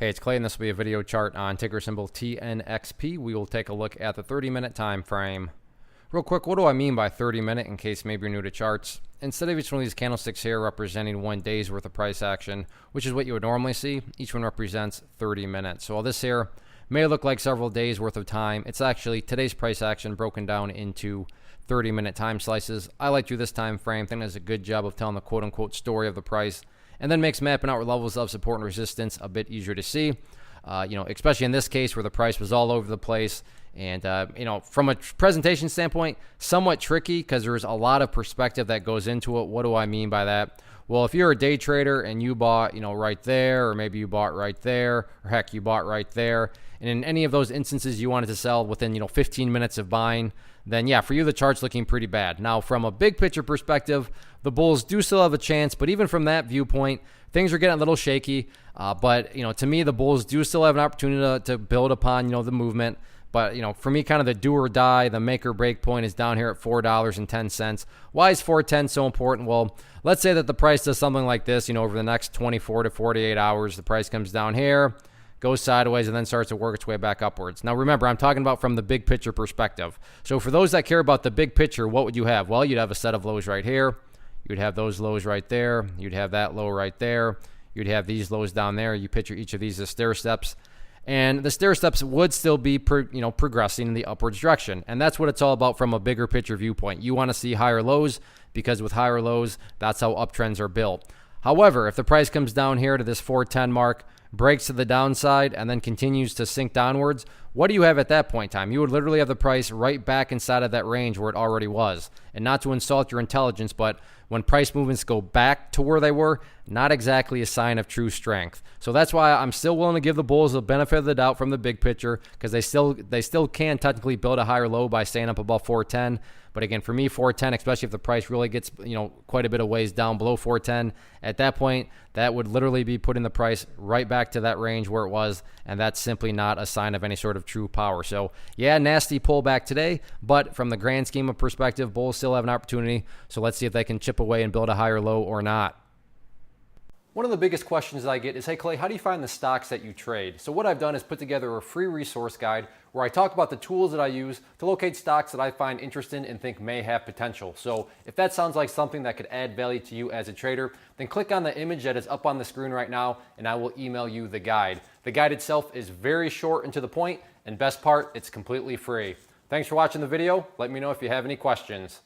Hey, it's Clay, and this will be a video chart on ticker symbol TNXP. We will take a look at the 30-minute time frame. Real quick, what do I mean by 30-minute in case maybe you're new to charts? Instead of each one of these candlesticks here representing 1 day's worth of price action, which is what you would normally see, each one represents 30 minutes. So while this here may look like several days worth of time, it's actually today's price action broken down into 30-minute time slices. I like to do this time frame. I think it does a good job of telling the quote-unquote story of the price, and then makes mapping out levels of support and resistance a bit easier to see. Especially in this case where the price was all over the place. And, from a presentation standpoint, somewhat tricky because there's a lot of perspective that goes into it. What do I mean by that? Well, if you're a day trader and you bought, right there, or maybe you bought right there, or heck, you bought right there, and in any of those instances you wanted to sell within, 15 minutes of buying, then yeah, for you, the chart's looking pretty bad. Now, from a big picture perspective, the bulls do still have a chance, but even from that viewpoint, things are getting a little shaky. But to me, the bulls do still have an opportunity to build upon, the movement. But, for me, kind of the do or die, the make or break point is down here at $4.10. Why is $4.10 so important? Well, let's say that the price does something like this, over the next 24 to 48 hours. The price comes down here, goes sideways, and then starts to work its way back upwards. Now, remember, I'm talking about from the big picture perspective. So for those that care about the big picture, what would you have? Well, you'd have a set of lows right here. You'd have those lows right there. You'd have that low right there. You'd have these lows down there. You picture each of these as stair steps. And the stair steps would still be progressing in the upwards direction. And that's what it's all about from a bigger picture viewpoint. You want to see higher lows because with higher lows, that's how uptrends are built. However, if the price comes down here to this 410 mark, breaks to the downside, and then continues to sink downwards, what do you have at that point in time? You would literally have the price right back inside of that range where it already was. And not to insult your intelligence, but when price movements go back to where they were, not exactly a sign of true strength. So that's why I'm still willing to give the bulls the benefit of the doubt from the big picture, because they still can technically build a higher low by staying up above 410. But again, for me, 410, especially if the price really gets quite a bit of ways down below 410, at that point, that would literally be putting the price right back to that range where it was, and that's simply not a sign of any sort of true power. So yeah, nasty pullback today, but from the grand scheme of perspective, bulls still have an opportunity. So let's see if they can chip away and build a higher low or not. One of the biggest questions that I get is, hey Clay, how do you find the stocks that you trade? So what I've done is put together a free resource guide where I talk about the tools that I use to locate stocks that I find interesting and think may have potential. So if that sounds like something that could add value to you as a trader, then click on the image that is up on the screen right now and I will email you the guide. The guide itself is very short and to the point, and best part, it's completely free. Thanks for watching the video. Let me know if you have any questions.